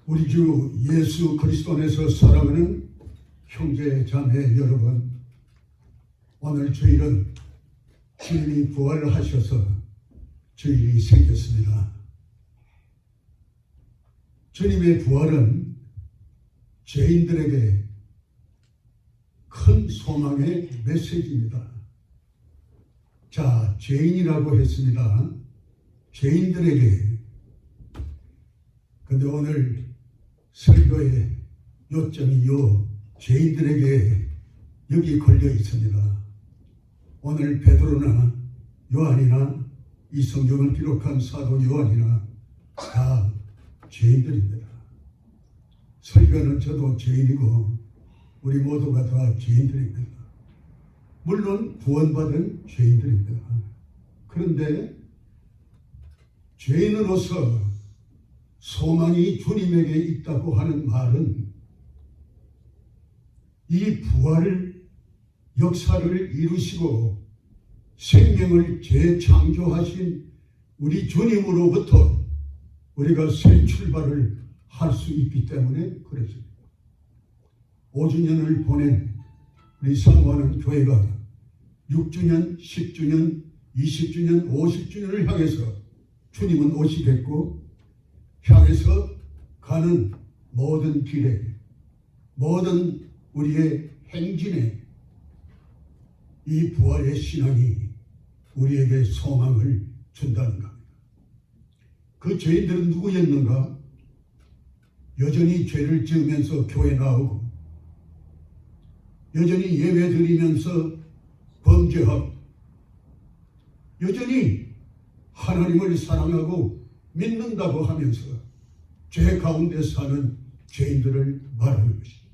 우리 주 예수 그리스도 안에서 사랑하는 형제 자매 여러분, 오늘 주일은 주님이 부활을 하셔서 주일이 생겼습니다. 주님의 부활은 죄인들에게 큰 소망의 메시지입니다. 자, 죄인이라고 했습니다. 죄인들에게. 근데 오늘 설교의 요점이 죄인들에게 여기 걸려 있습니다. 오늘 베드로나 요한이나 이 성경을 기록한 사도 요한이나 다 죄인들입니다. 설교는 저도 죄인이고 우리 모두가 다 죄인들입니다. 물론 구원받은 죄인들입니다. 그런데 죄인으로서 소망이 주님에게 있다고 하는 말은 이 부활 역사를 이루시고 생명을 재창조하신 우리 주님으로부터 우리가 새 출발을 할 수 있기 때문에 그렇습니다. 5주년을 보낸 우리 사모하는 교회가 6주년, 10주년, 20주년, 50주년을 향해서 주님은 오시겠고 향해서 가는 모든 길에, 모든 우리의 행진에 이 부활의 신앙이 우리에게 소망을 준다는 겁니다. 그 죄인들은 누구였는가? 여전히 죄를 지으면서 교회 나오고 여전히 예배 드리면서 범죄하고 여전히 하나님을 사랑하고 믿는다고 하면서 죄 가운데 사는 죄인들을 말하는 것입니다.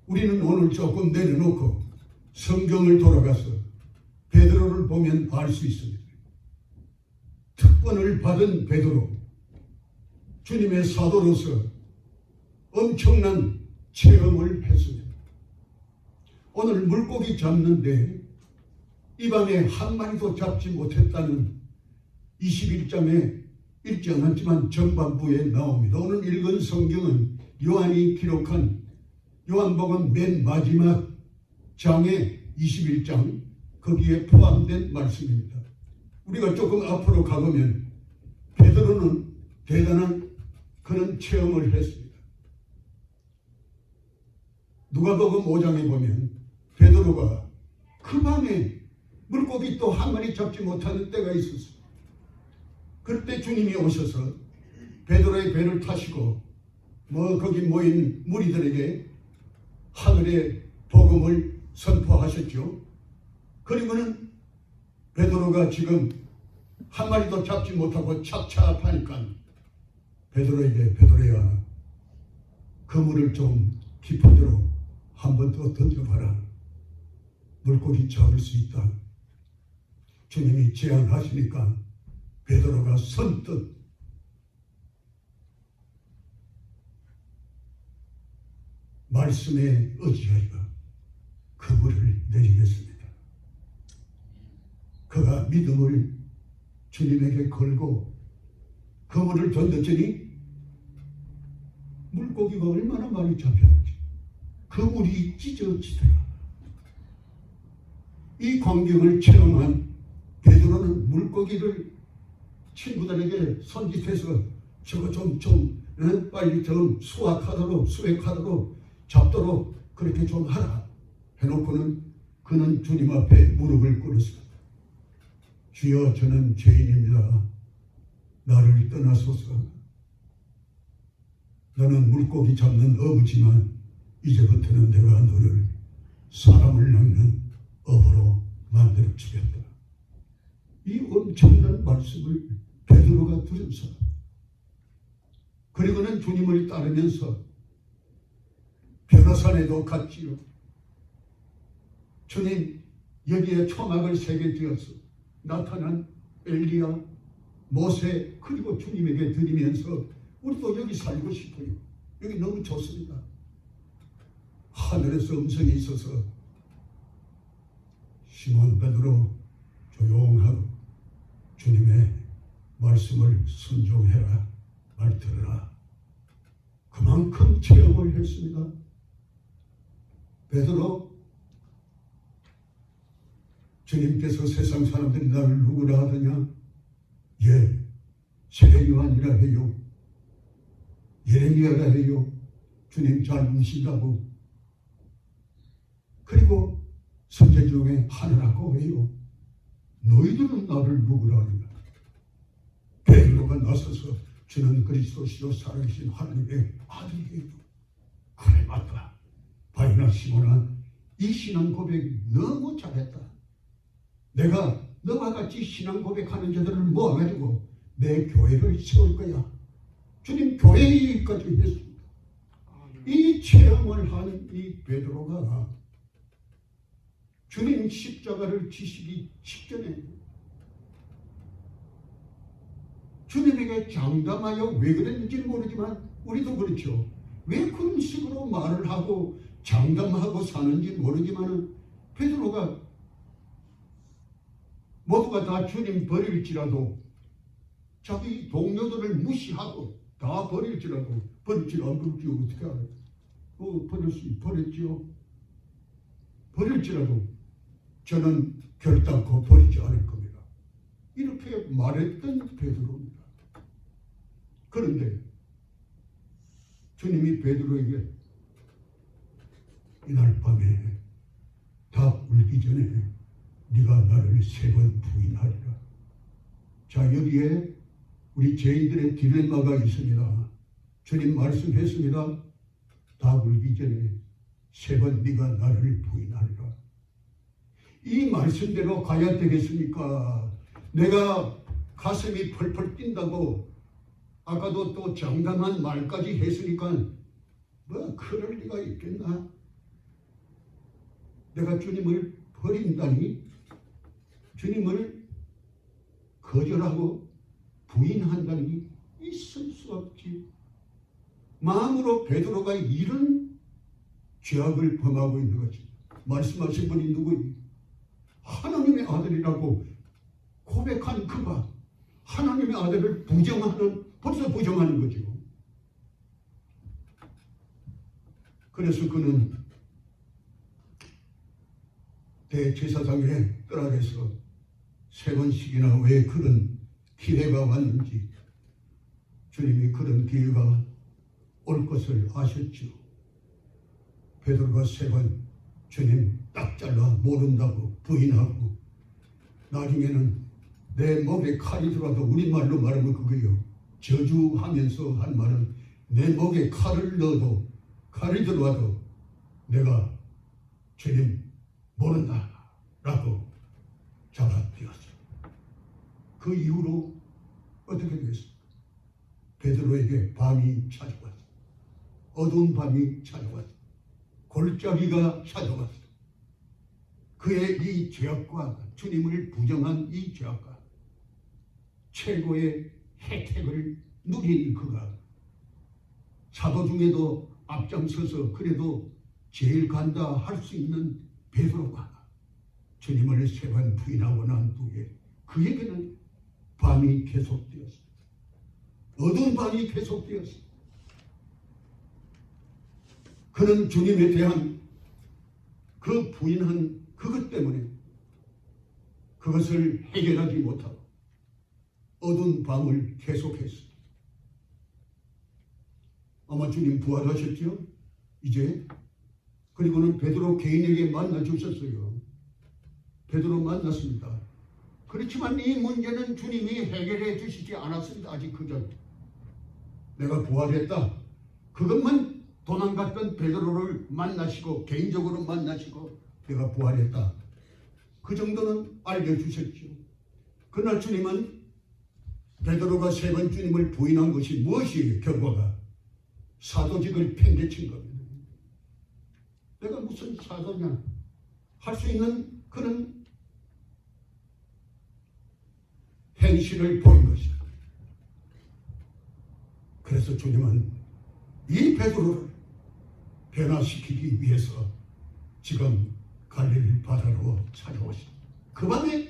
우리는 오늘 조금 내려놓고 성경을 돌아가서 베드로를 보면 알 수 있습니다. 특권을 받은 베드로, 주님의 사도로서 엄청난 체험을 했습니다. 오늘 물고기 잡는데 이 밤에 한 마리도 잡지 못했다는 21장에 읽지 않았지만 전반부에 나옵니다. 오늘 읽은 성경은 요한이 기록한 요한복음 맨 마지막 장의 21장, 거기에 포함된 말씀입니다. 우리가 조금 앞으로 가보면 베드로는 대단한 그런 체험을 했습니다. 누가복음 5장에 보면 베드로가 그 밤에 물고기 또 한 마리 잡지 못하는 때가 있었습니다. 그때 주님이 오셔서 베드로의 배를 타시고 거기 모인 무리들에게 하늘의 복음을 선포하셨죠. 그리고는 베드로가 지금 한 마리도 잡지 못하고 착잡하니까 베드로에게, 베드로야, 그물을 좀 깊은 데로 한 번 더 던져봐라. 물고기 잡을 수 있다. 주님이 제안하시니까 베드로가 선뜻 말씀에 의지하여 그물을 내리겠습니다. 그가 믿음을 주님에게 걸고 그물을 던졌더니 물고기가 얼마나 많이 잡혔는지 그물이 찢어지더라. 이 광경을 체험한 베드로는 물고기를 친구들에게 손짓해서 저거 좀 빨리 좀 수액하도록 잡도록 그렇게 좀 하라 해놓고는 그는 주님 앞에 무릎을 꿇었습니다. 주여, 저는 죄인입니다. 나를 떠나소서. 너는 물고기 잡는 어부지만 이제부터는 내가 너를 사람을 낚는 어부로 만들어 주겠다. 이 엄청난 말씀을 베드로가 들으면서 그리고는 주님을 따르면서 변호산에도 갔지요. 주님, 여기에 초막을 새겨 지어서 나타난 엘리야, 모세, 그리고 주님에게 드리면서 우리도 여기 살고 싶어요. 여기 너무 좋습니다. 하늘에서 음성이 있어서 시몬 베드로 조용하고 주님의 말씀을 순종해라, 말 들으라 그만큼 체험을 했습니다. 베드로, 주님께서 세상 사람들이 나를 누구라 하더냐? 예, 세례요한이라 해요. 예레미야라 해요. 주님 잘 우신다고. 그리고 선제 중에 하느라고 해요. 너희들은 나를 누구라 하느냐? 베드로가 나서서 주는 그리스도시요 살아계신 하나님의 아들이에요. 그래, 맞다. 바이나 시몬아, 이 신앙 고백 너무 잘했다. 내가 너와 같이 신앙 고백하는 자들을 모아가지고 내 교회를 세울 거야. 주님 교회 일까지 했습니다. 이 체험을 한 이 베드로가 주님 십자가를 지시기 직전에 주님에게 장담하여 왜 그랬는지 모르지만 우리도 그렇죠. 왜 그런 식으로 말을 하고 장담하고 사는지 모르지만 베드로가 모두가 다 주님 버릴지라도 자기 동료들을 무시하고 다 버릴지라도 버릴지 안 버릴지 어떻게 알아요? 버렸지요. 버릴지라도 저는 결단코 버리지 않을 겁니다. 이렇게 말했던 베드로입니다. 그런데 주님이 베드로에게 이날 밤에 다 울기 전에 네가 나를 3번 부인하리라. 자, 여기에 우리 죄인들의 딜레마가 있습니다. 주님 말씀했습니다. 다 울기 전에 3번 네가 나를 부인하리라. 이 말씀대로 가야 되겠습니까? 내가 가슴이 펄펄 뛴다고 아까도 또 장담한 말까지 했으니까 뭐 그럴 리가 있겠나? 내가 주님을 버린다니? 주님을 거절하고 부인한다니? 있을 수 없지. 마음으로 베드로가 이런 죄악을 범하고 있는 거지. 말씀하신 분이 누구니? 하나님의 아들이라고 고백한 그가 하나님의 아들을 벌써 부정하는 거죠. 그래서 그는 대제사장의 뜰 아래서 3번씩이나 왜 그런 기회가 왔는지 주님이 그런 기회가 올 것을 아셨죠. 베드로가 3번 주님 딱 잘라 모른다고 부인하고 나중에는 내 목에 칼이 들어와도 우리말로 말하면 그거예요. 저주하면서 한 말은 내 목에 칼이 들어와도 내가 주님 모른다 라고 잡아들였어요. 그 이후로 어떻게 되겠습니까? 베드로에게 밤이 찾아왔어요. 어두운 밤이 찾아왔어요. 골짜기가 찾아왔어요. 그의 이 죄악과 주님을 부정한 이 죄악과 최고의 혜택을 누린 그가 사도 중에도 앞장서서 그래도 제일 간다 할 수 있는 베드로가 주님을 3번 부인하고 난 후에 그에게는 밤이 계속되었습니다. 어두운 밤이 계속되었습니다. 그는 주님에 대한 그 부인한 그것 때문에 그것을 해결하지 못하고 어두운 밤을 계속했습니다. 아마 주님 부활하셨죠? 이제 그리고는 베드로 개인에게 만나 주셨어요. 베드로 만났습니다. 그렇지만 이 문제는 주님이 해결해 주시지 않았습니다. 아직 그전 내가 부활했다. 그것만 도망갔던 베드로를 만나시고 개인적으로 만나시고 내가 부활했다. 그 정도는 알려주셨죠. 그날 주님은 베드로가 3번 주님을 부인한 것이 무엇이에요? 결과가 사도직을 팽개친 겁니다. 내가 무슨 사도냐 할 수 있는 그런 행실을 보인 것이다. 그래서 주님은 이 베드로를 변화시키기 위해서 지금 갈릴리 바다로 찾아오십니다. 그 밤에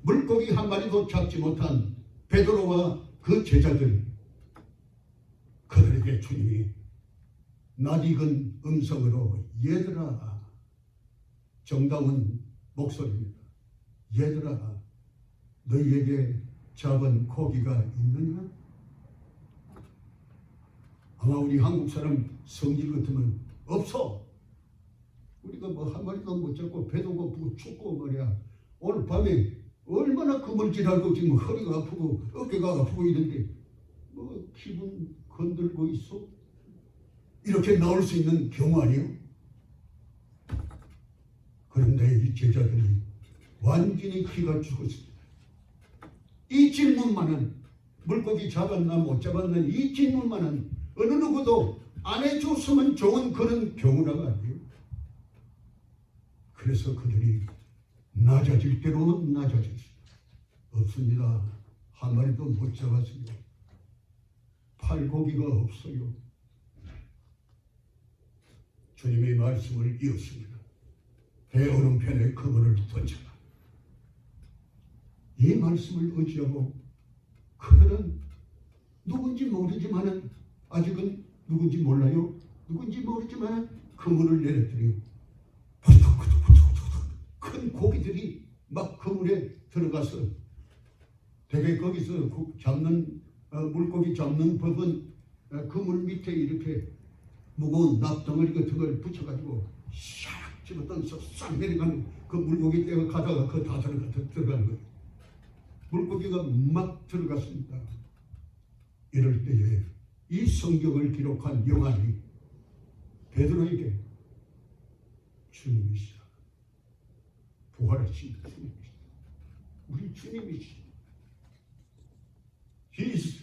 물고기 한 마리도 잡지 못한 베드로와 그 제자들 그들에게 그때 주님이 낯익은 음성으로 얘들아, 정다운 목소리입니다. 얘들아, 너희에게 잡은 고기가 있느냐? 아마 우리 한국 사람 성질 같으면 없어. 우리가 뭐 한 마리도 못 잡고 배도 고프고 춥고 말이야. 오늘 밤에 얼마나 그물질하고 지금 허리가 아프고 어깨가 아프고 이런데 뭐 기분 건들고 있어? 이렇게 나올 수 있는 경우 아니에요? 그런데 이 제자들이 완전히 기가 죽었습니다. 이 질문만은, 물고기 잡았나 못 잡았나 이 질문만은 어느 누구도 안 해줬으면 좋은 그런 경우라가 아니에요. 그래서 그들이 낮아질 대로 낮아졌습니다. 없습니다. 한 마리도 못 잡았어요. 팔고기가 없어요. 주님의 말씀을 이었습니다. 배 오른편에 그물을 던져라. 이 말씀을 의지하고 그들은 누군지 모르지만은, 아직은 누군지 몰라요. 누군지 모르지만은 그물을 내렸더니 큰 고기들이 막 그물에 들어가서, 되게 거기서 잡는 물고기 잡는 법은 그물 밑에 이렇게 무거운 납덩어리 같은 걸 붙여가지고 샥 집어던져 싹 내려가는, 그 물고기 떼가 가다가 그 다 들어가는 거예요. 물고기가 막 들어갔습니다. 이럴 때에 이 성경을 기록한 요한이 베드로에게 주님이시라, 부활하신 주님이시라, 우리 주님이시라, He is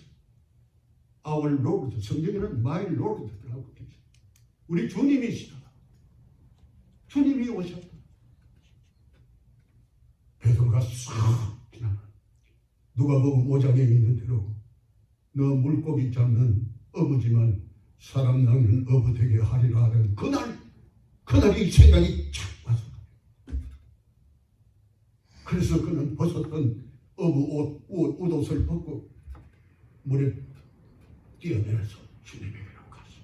our Lord. 성경에는 My Lord라고 되어 있어요. 우리 주님이시다. 주님이 오셨다. 베드로가 싹 지나가. 누가복음 5장에 있는 대로 너 물고기 잡는 어부지만 사람 낚는 어부 되게 하리라 하는 그날이 생각이 착 와서, 그래서 그는 벗었던 어부 옷옷을 벗고 물에 뛰어내려서 주님에게로 갔어.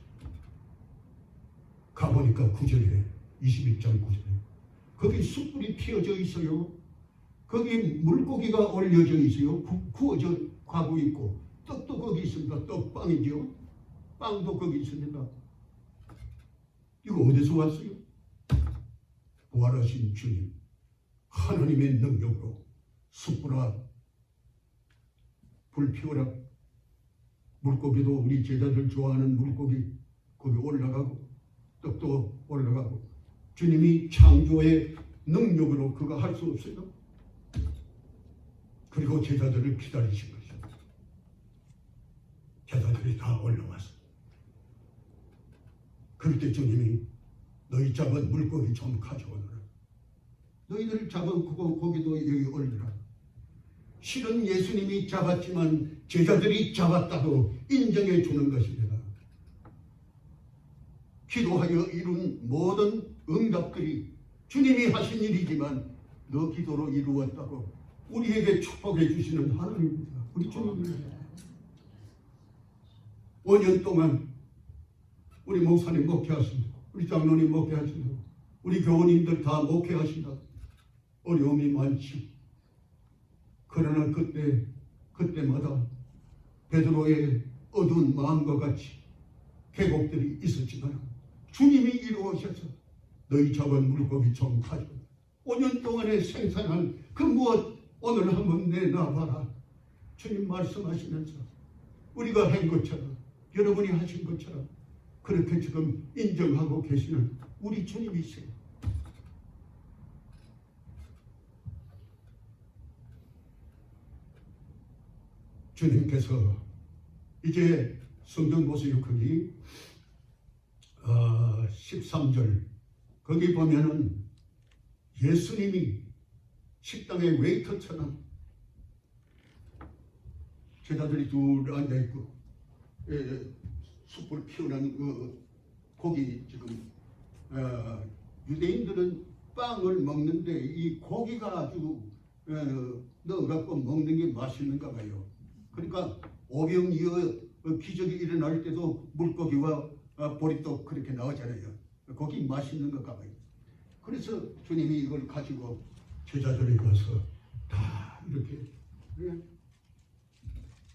가보니까 9절에 21장 9절에 거기 숯불이 피어져 있어요. 거기 물고기가 올려져 있어요. 구워져 가고 있고, 떡도 거기 있습니다. 떡빵이죠. 빵도 거기 있습니다. 이거 어디서 왔어요? 부활하신 주님, 하나님의 능력으로 숯불아 불 피워라. 물고기도 우리 제자들 좋아하는 물고기 거기 올라가고, 떡도 올라가고, 주님이 창조의 능력으로 그거 할 수 없어요. 그리고 제자들을 기다리신 것입니다. 제자들이 다 올라왔어요. 그럴 때 주님이 너희 잡은 물고기 좀 가져오너라. 너희들 잡은 고기도 여기 올리라. 실은 예수님이 잡았지만 제자들이 잡았다고 인정해 주는 것입니다. 기도하여 이룬 모든 응답들이 주님이 하신 일이지만 너 기도로 이루었다고 우리에게 축복해 주시는 하나님입니다. 우리 주님입니다. 5년 동안 우리 목사님 목회하신다고, 우리 장로님 목회하신다고, 우리 교우님들 다 목회하신다고 어려움이 많지. 그러나 그때마다 베드로의 어두운 마음과 같이 계곡들이 있었지만 주님이 이루어셔서 너희 잡은 물고기 좀 가져오라. 5년 동안에 생산한 그 무엇 오늘 한번 내놔봐라. 주님 말씀하시면서 우리가 한 것처럼, 여러분이 하신 것처럼 그렇게 지금 인정하고 계시는 우리 주님이세요. 주님께서 이제 성경 보세요. 거기 13절 거기 보면은 예수님이 식당의 웨이터처럼 제자들이 둘 앉아있고 숯불 피우는 그 고기 지금 유대인들은 빵을 먹는데 이 고기가 아주 넣어갖고 먹는 게 맛있는가 봐요. 그러니까 오병이어 기적이 일어날 때도 물고기와 보리떡 그렇게 나오잖아요. 거기 맛있는 것 같아요. 그래서 주님이 이걸 가지고 제자들이 가서 다 이렇게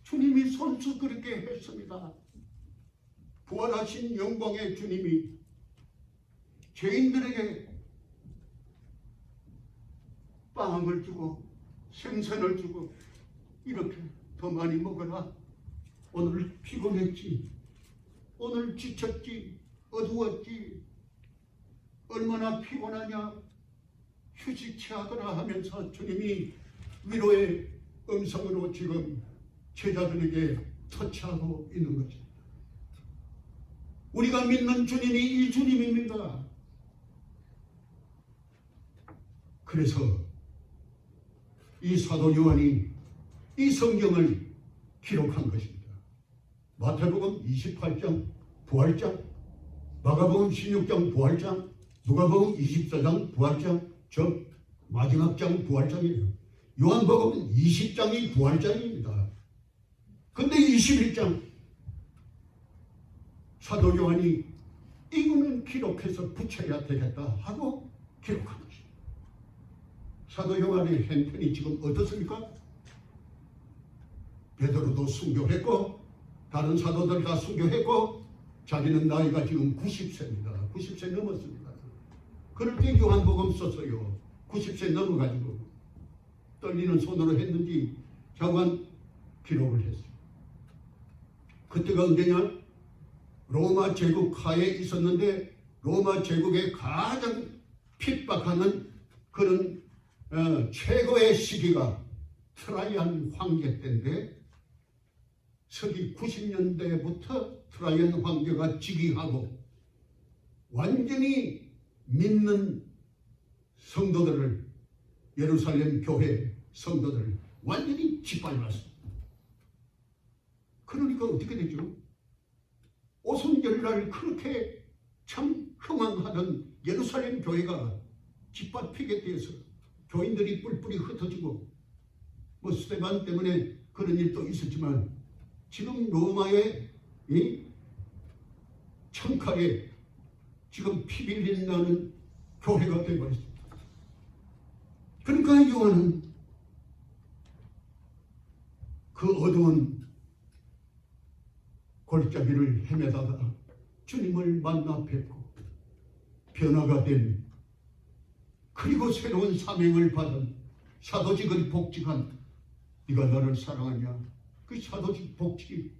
주님이 손수 그렇게 했습니다. 부활하신 영광의 주님이 죄인들에게 빵을 주고 생선을 주고 이렇게 더 많이 먹어라. 오늘 피곤했지. 오늘 지쳤지. 어두웠지. 얼마나 피곤하냐. 휴식 취하거나 하면서 주님이 위로의 음성으로 지금 제자들에게 터치하고 있는 것입니다. 우리가 믿는 주님이 이 주님입니다. 그래서 이 사도 요한이 이 성경을 기록한 것입니다. 마태복음 28장 부활장, 마가복음 16장 부활장, 누가복음 24장 부활장, 즉 마지막 장 부활장이에요. 요한복음 20장이 부활장입니다. 근데 21장 사도 요한이 이거는 기록해서 붙여야 되겠다 하고 기록한 것입니다. 사도 요한의 행편이 지금 어떻습니까? 베드로도 순교했고 다른 사도들 다 순교했고 자기는 나이가 지금 90세입니다. 90세 넘었습니다. 그럴 때 요한복음 썼어요. 90세 넘어가지고 떨리는 손으로 했는지 자관 기록을 했어요. 그때가 언제냐? 로마 제국 하에 있었는데 로마 제국에 가장 핍박하는 그런 최고의 시기가 트라이안 황제 때인데 서기 90년대부터 트라이안 황제가 즉위하고 완전히 믿는 성도들을 예루살렘 교회 성도들을 완전히 짓밟았습니다. 그러니까 어떻게 되죠? 오순절날 그렇게 참 흥황하던 예루살렘 교회가 짓밟히게 되어서 교인들이 뿔뿔이 흩어지고 뭐 스데반 때문에 그런 일도 있었지만 지금 로마의 이 청칼에 지금 피 빌린다는 교회가 되어버렸습니다. 그러니까 요한은 그 어두운 골짜기를 헤매다가 주님을 만나 뵙고 변화가 된 그리고 새로운 사명을 받은 사도직을 복직한 네가 나를 사랑하냐 그 사도직 복직이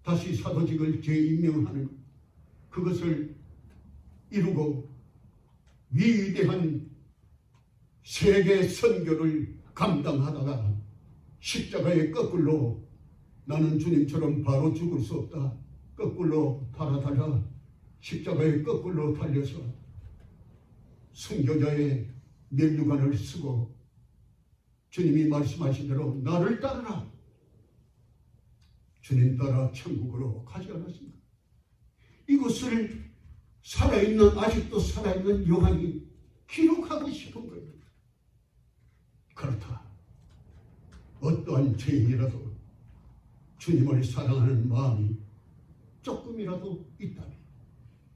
다시 사도직을 재임명하는 그것을 이루고 위대한 세계 선교를 감당하다가 십자가의 거꾸로 나는 주님처럼 바로 죽을 수 없다. 거꾸로 달아달라. 십자가에 거꾸로 달려서 순교자의 면류관을 쓰고 주님이 말씀하신 대로 나를 따르라. 주님 따라 천국으로 가지 않았습니까? 이것을 아직도 살아있는 요한이 기록하고 싶은 거예요. 그렇다. 어떠한 죄인이라도 주님을 사랑하는 마음이 조금이라도 있다면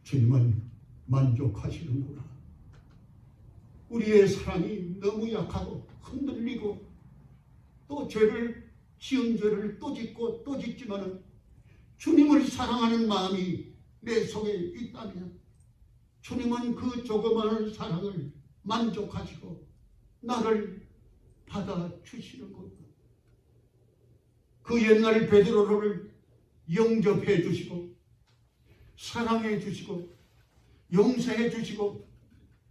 주님은 만족하시는구나. 우리의 사랑이 너무 약하고 흔들리고 또 지은 죄를 또 짓고 또 짓지만은 주님을 사랑하는 마음이 내 속에 있다면 주님은 그 조그마한 사랑을 만족하시고 나를 받아주시는 겁니다. 그 옛날 베드로를 영접해 주시고 사랑해 주시고 용서해 주시고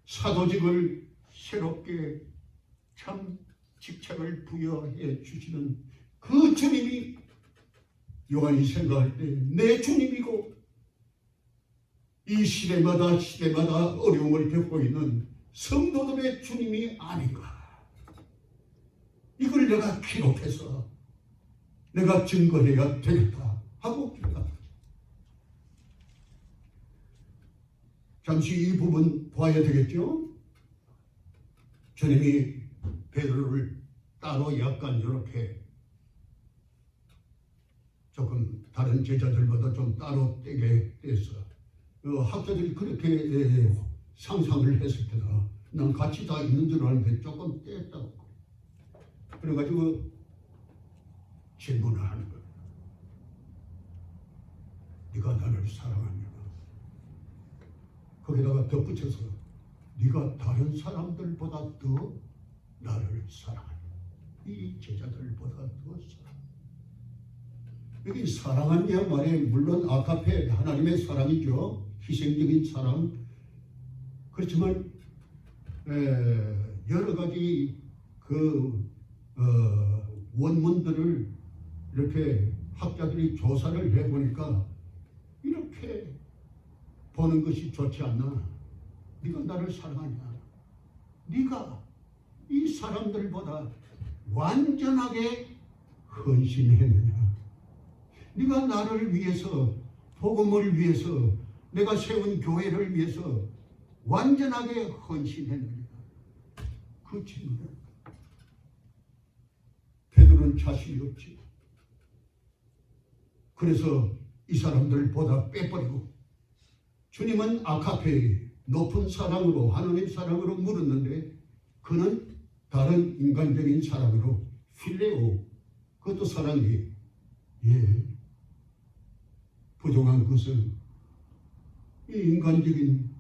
사도직을 새롭게 참 직책을 부여해 주시는 그 주님이 요한이 생각할 때 내 주님이고 이 시대마다 어려움을 겪고 있는 성도들의 주님이 아닌가. 이걸 내가 기록해서 내가 증거해야 되겠다 하고 기록합니다. 잠시 이 부분 봐야 되겠죠? 주님이 베드로를 따로 약간 이렇게 조금 다른 제자들보다 좀 따로 떼게 돼서 학자들이 그렇게 상상을 했을 때다. 난 같이 다 있는 줄 알았는데 조금 떼었다고. 그래가지고 질문을 하는 거야. 네가 나를 사랑하냐? 거기다가 덧붙여서 네가 다른 사람들보다 더 나를 사랑하냐? 이 제자들보다 더 사랑하냐? 여기 사랑하냐 말에 물론 아카페 하나님의 사랑이죠. 희생적인 사랑. 그렇지만 여러 가지 원문들을 이렇게 학자들이 조사를 해보니까 이렇게 보는 것이 좋지 않나? 네가 나를 사랑하냐? 네가 이 사람들보다 완전하게 헌신했느냐? 네가 나를 위해서, 복음을 위해서, 내가 세운 교회를 위해서 완전하게 헌신했느냐? 그 질문을 베드로는 자신이 없지. 그래서 이 사람들보다 빼버리고 주님은 아카페의 높은 사랑으로, 하나님 사랑으로 물었는데 그는 다른 인간적인 사랑으로 필레오, 그것도 사랑이 부족한 것은 이 인간적인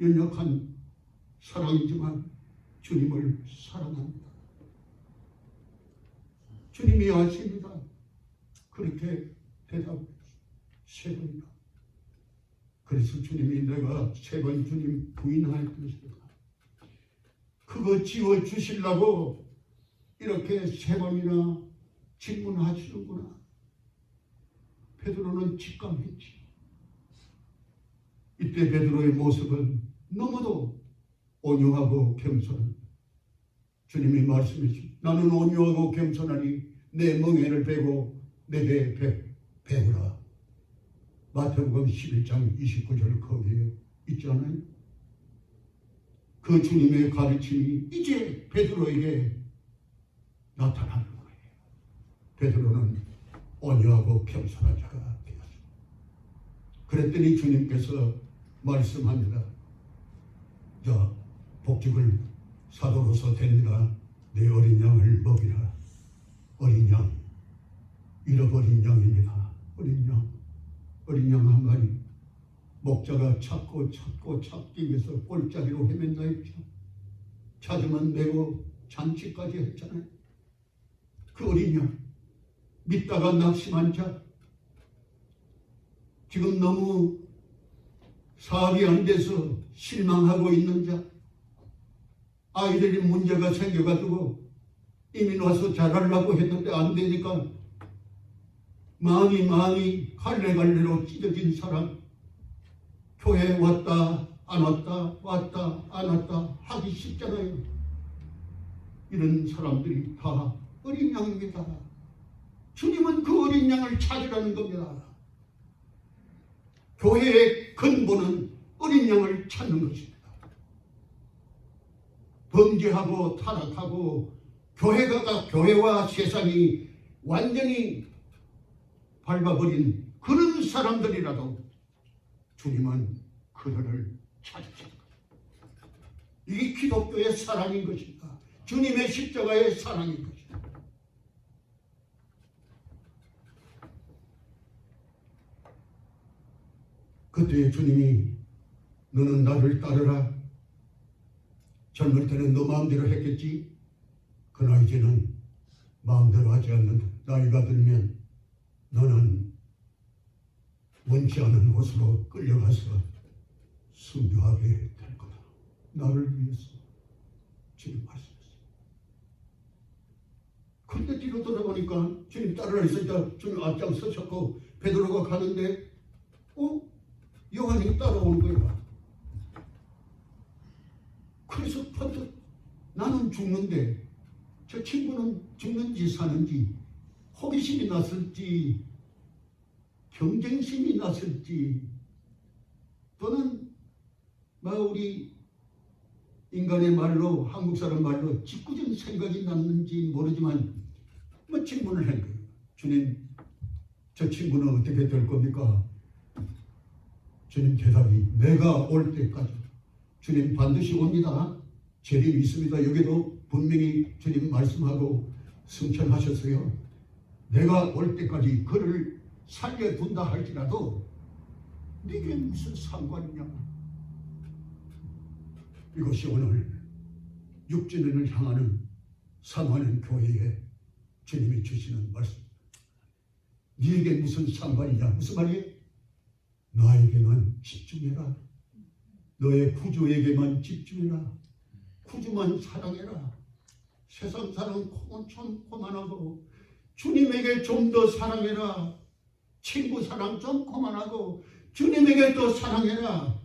연약한 사랑이지만 주님을 사랑합니다. 주님이 아십니다. 그렇게 대답했어요. 세 번이나. 그래서 주님이 내가 세 번 주님 부인할 것이다. 그거 지워주시려고 이렇게 세 번이나 질문하시는구나. 베드로는 직감했지. 이때 베드로의 모습은 너무도 온유하고 겸손한. 주님이 말씀하시죠. 나는 온유하고 겸손하니 내 멍에를 베고 내 배에 배우라. 마태복음 11장 29절 거기에 있지 않아요? 그 주님의 가르침이 이제 베드로에게 나타나는 거예요. 베드로는 온유하고 겸손한 자가 되었습니다. 그랬더니 주님께서 말씀합니다. 자, 복직을 사도로서 됩니다. 내 어린 양을 먹이라. 어린 양, 잃어버린 양입니다. 어린 양 한 마리. 목자가 찾고 찾기 위해서 꼴짜기로 헤맨다 했죠. 찾으면 매고 잔치까지 했잖아요. 그 어린 양, 믿다가 낙심한 자, 지금 너무 사업이 안 돼서 실망하고 있는 자, 아이들이 문제가 생겨가지고 이민 와서 잘하려고 했는데 안 되니까 마음이 갈래갈래로 찢어진 사람, 교회 왔다 안 왔다 왔다 안 왔다 하기 쉽잖아요. 이런 사람들이 다 어린 양입니다. 주님은 그 어린 양을 찾으라는 겁니다. 교회의 근본은 어린 양을 찾는 것입니다. 범죄하고 타락하고 교회와 세상이 완전히 밟아버린 그런 사람들이라도 주님은 그들을 찾으실 겁니다. 이게 기독교의 사랑인 것입니다. 주님의 십자가의 사랑인 것입니다. 그때 주님이 너는 나를 따르라. 젊을 때는 너 마음대로 했겠지. 그러나 이제는 마음대로 하지 않는다. 나이가 들면 너는 원치 않은 곳으로 끌려가서 순교하게 될 거다. 나를 위해서 주님 말씀했어요. 그런데 뒤로 돌아보니까 주님 따르라 했으니까 주님 앞장서셨고 베드로가 가는데 요한이 따라오는 거야. 그래서 번뜩 나는 죽는데 저 친구는 죽는지 사는지 호기심이 났을지 경쟁심이 났을지 또는 우리 인간의 말로 한국 사람 말로 직구적 생각이 났는지 모르지만 질문을 한 거예요. 주님, 저 친구는 어떻게 될 겁니까? 주님 대답이 내가 올 때까지. 주님 반드시 옵니다. 재림 있습니다. 여기도 분명히 주님 말씀하고 승천하셨어요. 내가 올 때까지 그를 살려둔다 할지라도 네게 무슨 상관이냐. 이것이 오늘 6주년을 향하는 사모하는 교회에 주님이 주시는 말씀입니다. 네게 무슨 상관이냐. 무슨 말이에요? 나에게만 집중해라. 너의 구주에게만 집중해라. 구주만 사랑해라. 세상 사랑은 참 고만하고 주님에게 좀 더 사랑해라. 친구 사랑 좀 고만하고 주님에게 더 사랑해라.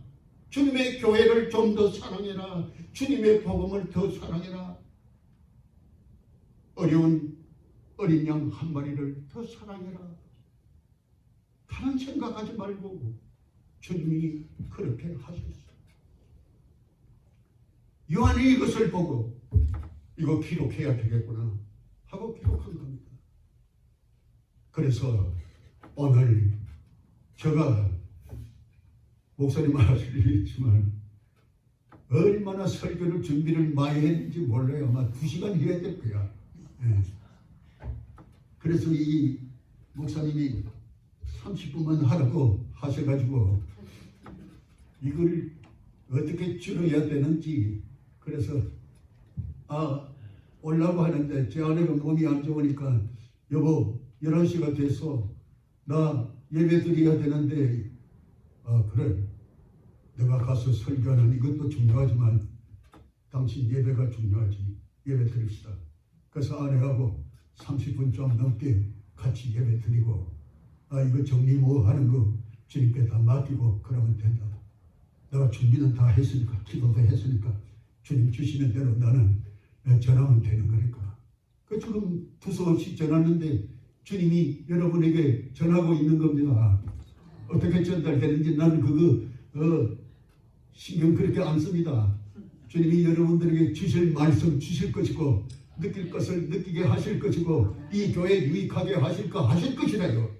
주님의 교회를 좀 더 사랑해라. 주님의 복음을 더 사랑해라. 어려운 어린 양 한 마리를 더 사랑해라. 다른 생각하지 말고 주님이 그렇게 하셨어요. 요한이 이것을 보고 이거 기록해야 되겠구나 하고 기록한 겁니다. 그래서 오늘 제가 목사님 아시겠지만 얼마나 설교를 준비를 많이 했는지 몰라요. 아마 2시간 해야 될 거야. 네. 그래서 이 목사님이 30분만 하라고 하셔가지고 이걸 어떻게 줄여야 되는지 그래서 오려고 하는데 제 아내가 몸이 안 좋으니까 여보 11시가 돼서 나 예배 드려야 되는데 그래 내가 가서 설교하는 이것도 중요하지만 당신 예배가 중요하지. 예배 드립시다. 그래서 아내하고 30분 좀 넘게 같이 예배 드리고 이거 정리 뭐 하는 거 주님께 다 맡기고 그러면 된다. 내가 준비는 다 했으니까 기도도 했으니까 주님 주시는 대로 나는 전하면 되는 거니까. 그 지금 두서없이 전하는데 주님이 여러분에게 전하고 있는 겁니다. 어떻게 전달되는지 나는 그거 신경 그렇게 안 씁니다. 주님이 여러분들에게 주실 말씀 주실 것이고 느낄 것을 느끼게 하실 것이고 이 교회 유익하게 하실 것이라요.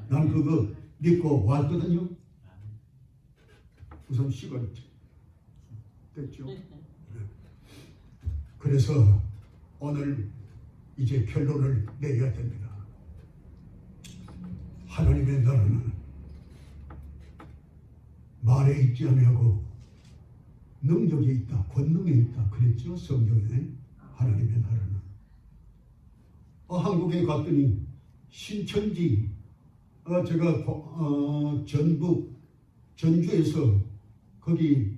난 그거 믿고 왔거든요. 우선 시간 됐죠. 그래서 오늘 이제 결론을 내야 됩니다. 하나님의 나라는 말에 있지 아니하고 능력에 있다, 권능에 있다 그랬죠. 성경에. 하나님의 나라는 한국에 갔더니 신천지 제가 전주에서 거기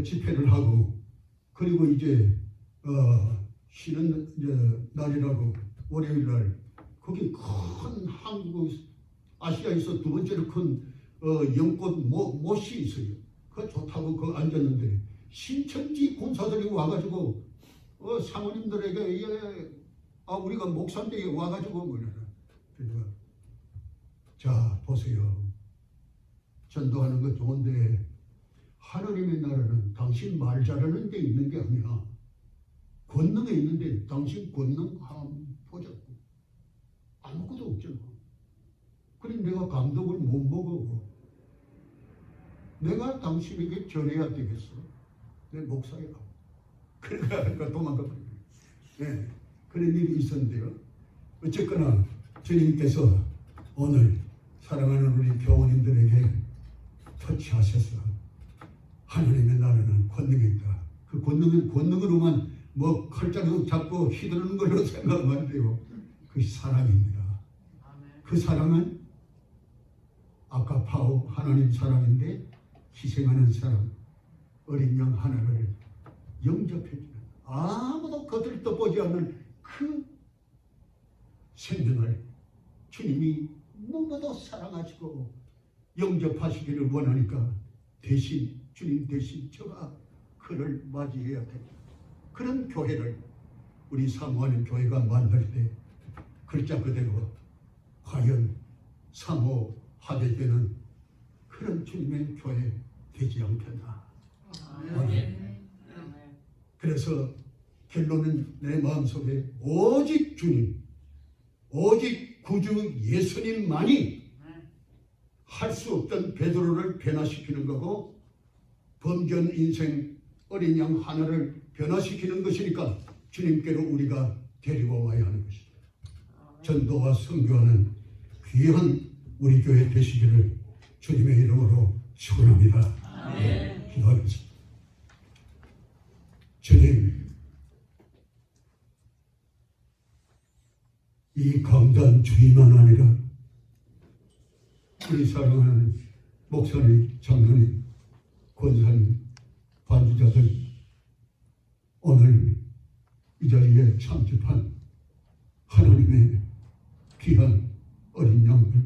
집회를 하고 그리고 이제 쉬는 날이라고 월요일 날 거기 큰 한국 아시아에서 두 번째로 큰 연꽃 못이 있어요. 그거 좋다고 그 앉았는데 신천지 군사들이 와가지고 사모님들에게 우리가 목사인데 와가지고 뭐냐. 그러니까 자 보세요. 전도하는 거 좋은데 하나님의 나라는 당신 말 잘하는 데 있는 게 아니야. 권능에 있는데 당신 권능 한번 보자고. 아무것도 없잖아. 그래 내가 감동을 못 먹어. 내가 당신에게 전해야 되겠어. 내 목사야. 그러니까 도망가 버려요. 네, 그런 일이 있었는데요. 어쨌거나 주님께서 오늘 사랑하는 우리 교우님들에게 터치하셔서 하나님의 나라는 권능이 있다. 그 권능으로만 뭐 칼자루 잡고 휘두르는 걸로 생각하면 안 돼요. 그 사랑입니다. 그 사랑은 아까 바오 하나님 사랑인데 희생하는 사람 어린 양 하나를 영접해주는 아무도 거들떠보지 않는 그 생명을 주님이 너무도 사랑하시고 영접하시기를 원하니까 대신 주님 대신 저가 그를 맞이해야 됩니다. 그런 교회를 우리 사모하는 교회가 만날 때 글자 그대로 과연 사모하게 되는 그런 주님의 교회 되지 않겠나. 그래서 결론은 내 마음속에 오직 주님, 오직 구주 예수님만이 할 수 없던 베드로를 변화시키는 거고 범견 인생 어린 양 하나를 변화시키는 것이니까 주님께로 우리가 데리고 와야 하는 것입니다. 전도와 선교하는 귀한 우리 교회 되시기를 주님의 이름으로 축원합니다. 기도하겠습니다. 주님, 이 강단 주의만 아니라 우리 사랑하는 목사님, 장로님, 권사님, 반주자들 오늘 이 자리에 참집한 하나님의 귀한 어린 양들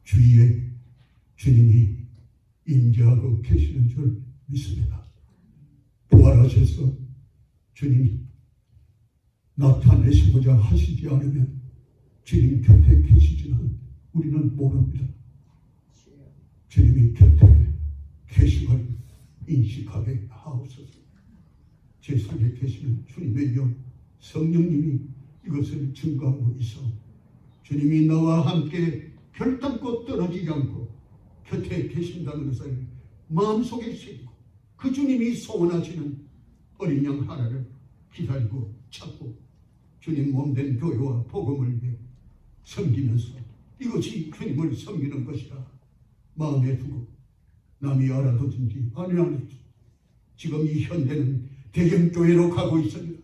주위에 주님이 임재하고 계시는 줄 믿습니다. 부활하셔서 주님이 나타내시고자 하시지 않으면 주님 곁에 계시지는 우리는 모릅니다. 주님이 곁에 계심을 인식하게 하옵소서. 제 속에 계시는 주님의 영 성령님이 이것을 증거하고 있어 주님이 나와 함께 결단코 떨어지지 않고 곁에 계신다는 것을 마음속에 새기고 그 주님이 소원하시는 어린 양 하나를 기다리고 찾고 주님 몸된 교회와 복음을 위해 섬기면서 이것이 주님을 섬기는 것이라 마음에 두고 남이 알아두든지 아니 알아두든지 지금 이 현대는 대형교회로 가고 있습니다.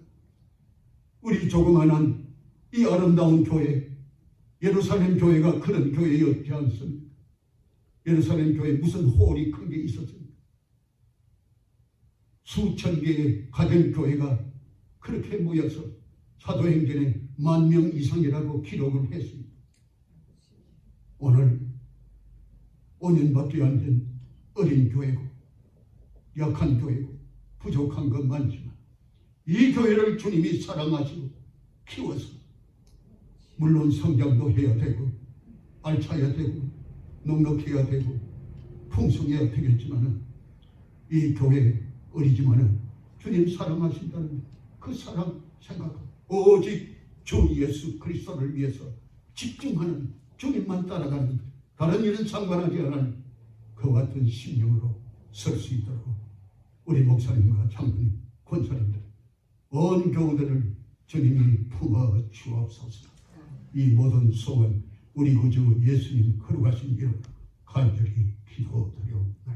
우리 조그만한 이 아름다운 교회 예루살렘 교회가 그런 교회였지 않습니다. 예루살렘 교회에 무슨 홀이 큰 게 있었습니다. 수천 개의 가정교회가 그렇게 모여서 사도행전에 10,000명 이상이라고 기록을 했습니다. 오늘 5년밖에 안 된 어린 교회고 약한 교회고 부족한 건 많지만 이 교회를 주님이 사랑하시고 키워서 물론 성장도 해야 되고 알차야 되고 넉넉해야 되고 풍성해야 되겠지만 이 교회 어리지만은 주님 사랑하신다는 그 사랑 생각하고 오직 주 예수 그리스도를 위해서 집중하는 주님만 따라가는 다른 일은 상관하지 않은 그와 같은 심령으로 설 수 있도록 우리 목사님과 장로님, 권사님들 온 교우들을 주님이 품어 주옵소서. 이 모든 소원 우리 구주 예수님 거룩하신 이름 간절히 기도드려옵나이다.